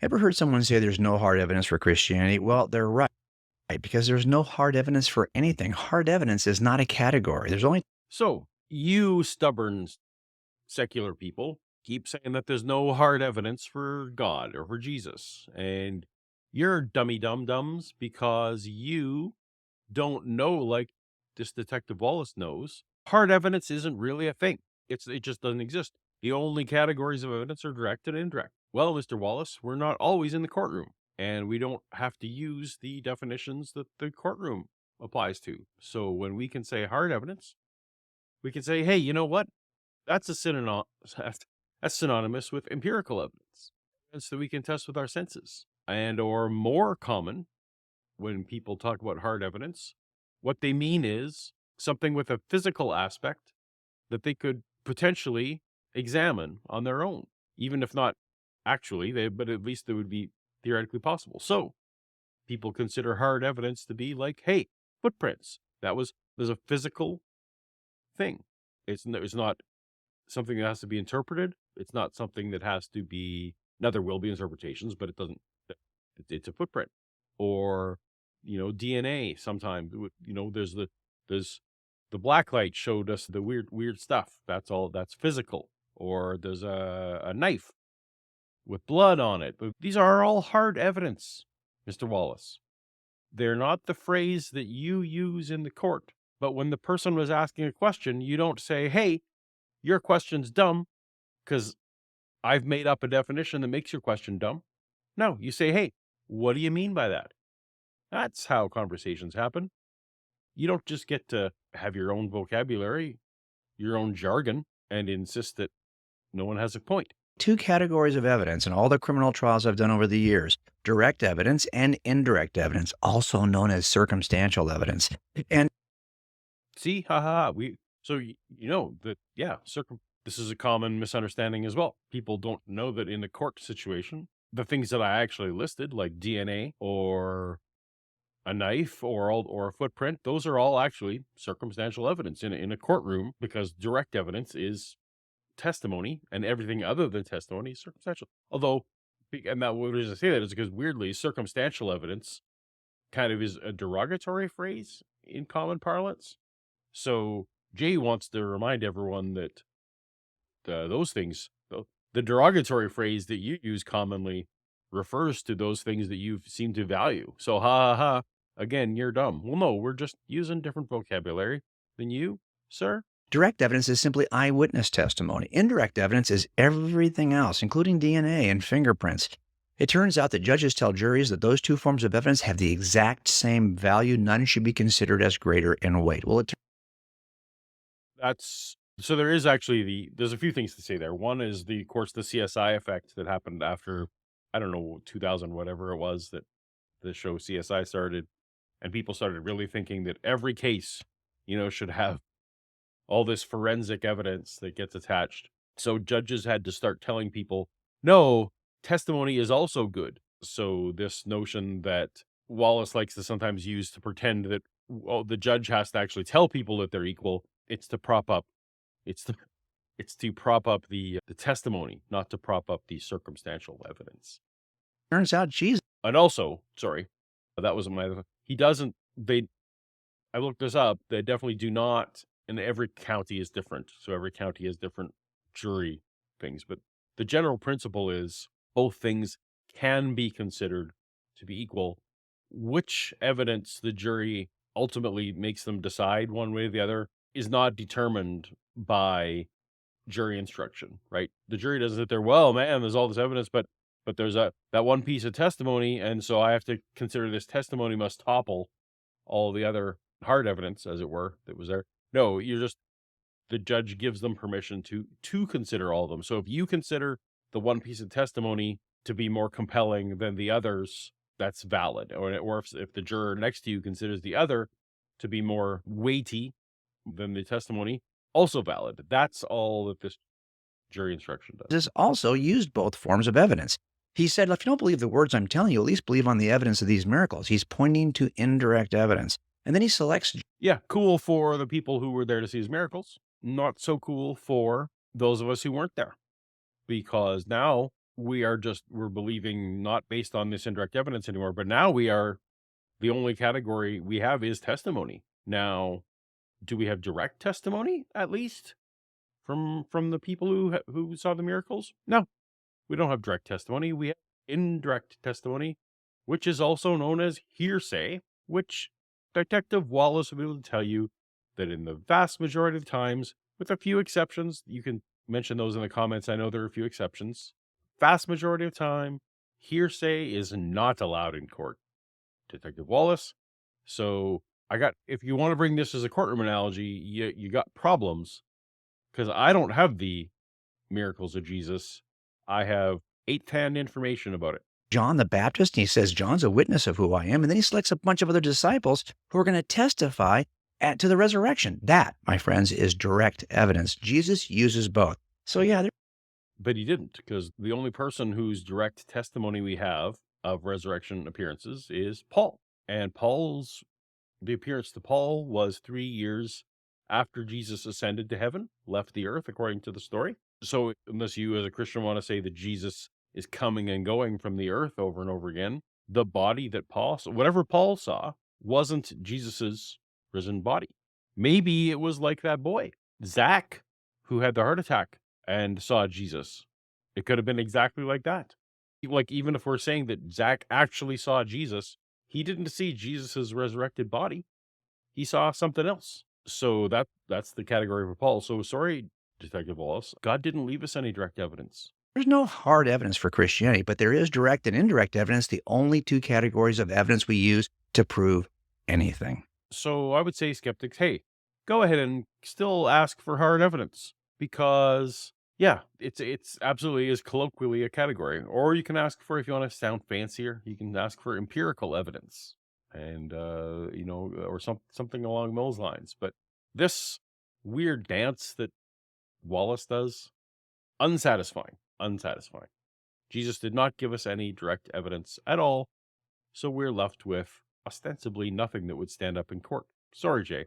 Ever heard someone say there's no hard evidence for Christianity? Well, they're right, because there's no hard evidence for anything. Hard evidence is not a category. There's only So you stubborn secular people keep saying that there's no hard evidence for God or for Jesus. And you're dummy dum dums because you don't know, like this Detective Wallace knows, hard evidence isn't really a thing. It just doesn't exist. The only categories of evidence are direct and indirect. Well, Mr. Wallace, we're not always in the courtroom, and we don't have to use the definitions that the courtroom applies to. So when we can say hard evidence, we can say, hey, you know what? That's a that's synonymous with empirical evidence. Evidence that we can test with our senses. And or more common, when people talk about hard evidence, what they mean is something with a physical aspect that they could potentially examine on their own, even if not actually, but at least it would be theoretically possible. So people consider hard evidence to be like, hey, footprints. There's a physical thing. It's not something that has to be interpreted. It's not something that has to be. Now there will be interpretations, but it doesn't. It's a footprint, or DNA. Sometimes there's the black light showed us the weird stuff. That's all. That's physical. Or there's a knife with blood on it. But these are all hard evidence, Mr. Wallace. They're not the phrase that you use in the court. But when the person was asking a question, you don't say, "Hey, your question's dumb," because I've made up a definition that makes your question dumb. No, you say, hey, what do you mean by that? That's how conversations happen. You don't just get to have your own vocabulary, your own jargon, and insist that no one has a point. two categories of evidence in all the criminal trials I've done over the years: direct evidence and indirect evidence, also known as circumstantial evidence. And See, ha ha, ha. You know that, yeah, this is a common misunderstanding as well. People don't know that in the court situation, the things that I actually listed, like DNA or a knife or a footprint, those are all actually circumstantial evidence in a courtroom, because direct evidence is testimony, and everything other than testimony is circumstantial. Although, and that what reason I say that is because weirdly, circumstantial evidence kind of is a derogatory phrase in common parlance. So Jay wants to remind everyone that those things, the derogatory phrase that you use commonly refers to those things that you seem to value. So ha ha ha, again, you're dumb. Well, no, we're just using different vocabulary than you, sir. direct evidence is simply eyewitness testimony. Indirect evidence is everything else, including DNA and fingerprints. It turns out that judges tell juries that those two forms of evidence have the exact same value. None should be considered as greater in weight. Well, That's so there is actually there's a few things to say there. One is of course, the CSI effect that happened after, I don't know, 2000, whatever it was that the show CSI started, and people started really thinking that every case, should have all this forensic evidence that gets attached. So judges had to start telling people, no, testimony is also good. So this notion that Wallace likes to sometimes use to pretend that, well, the judge has to actually tell people that they're equal. It's to it's to prop up the testimony, not to prop up the circumstantial evidence. turns out Jesus. And also, sorry, that was he doesn't, I looked this up. They definitely do not, and every county is different. So every county has different jury things. But the general principle is both things can be considered to be equal. Which evidence the jury ultimately makes them decide one way or the other is not determined by jury instruction, right? The jury doesn't sit there, well, man, there's all this evidence, but there's that one piece of testimony, and so I have to consider this testimony must topple all the other hard evidence, as it were, that was there. No, the judge gives them permission to consider all of them. So if you consider the one piece of testimony to be more compelling than the others, that's valid. Or if the juror next to you considers the other to be more weighty than the testimony, also valid. That's all that this jury instruction does. Jesus also used both forms of evidence. He said, if you don't believe the words I'm telling you, at least believe on the evidence of these miracles. He's pointing to indirect evidence. And then he selects. Yeah, cool for the people who were there to see his miracles. Not so cool for those of us who weren't there. Because now we're believing not based on this indirect evidence anymore, but now we are the only category we have is testimony. Now, do we have direct testimony at least from the people who saw the miracles? No, we don't have direct testimony. We have indirect testimony, which is also known as hearsay, which Detective Wallace will be able to tell you that in the vast majority of times, with a few exceptions, you can mention those in the comments. I know there are a few exceptions. Vast majority of time, hearsay is not allowed in court, Detective Wallace. So if you want to bring this as a courtroom analogy, you got problems because I don't have the miracles of Jesus. I have eighth-hand information about it. John the Baptist, and he says, John's a witness of who I am. And then he selects a bunch of other disciples who are going to testify to the resurrection. That, my friends, is direct evidence. Jesus uses both. So, yeah, But he didn't, because the only person whose direct testimony we have of resurrection appearances is Paul. And the appearance to Paul was 3 years after Jesus ascended to heaven, left the earth, according to the story. So unless you as a Christian want to say that Jesus is coming and going from the earth over and over again, the body that whatever Paul saw wasn't Jesus's risen body. Maybe it was like that boy, Zach, who had the heart attack and saw Jesus. It could have been exactly like that. Like, even if we're saying that Zach actually saw Jesus, he didn't see Jesus's resurrected body. He saw something else. So that's the category for Paul. So sorry, Detective Wallace. God didn't leave us any direct evidence. there's no hard evidence for Christianity, but there is direct and indirect evidence, the only two categories of evidence we use to prove anything. So I would say, skeptics, hey, go ahead and still ask for hard evidence because, yeah, it's absolutely is colloquially a category. Or you can ask for, if you want to sound fancier, you can ask for empirical evidence, and or something along those lines. But this weird dance that Wallace does, unsatisfying, unsatisfying. Jesus did not give us any direct evidence at all, so we're left with ostensibly nothing that would stand up in court. Sorry, Jay.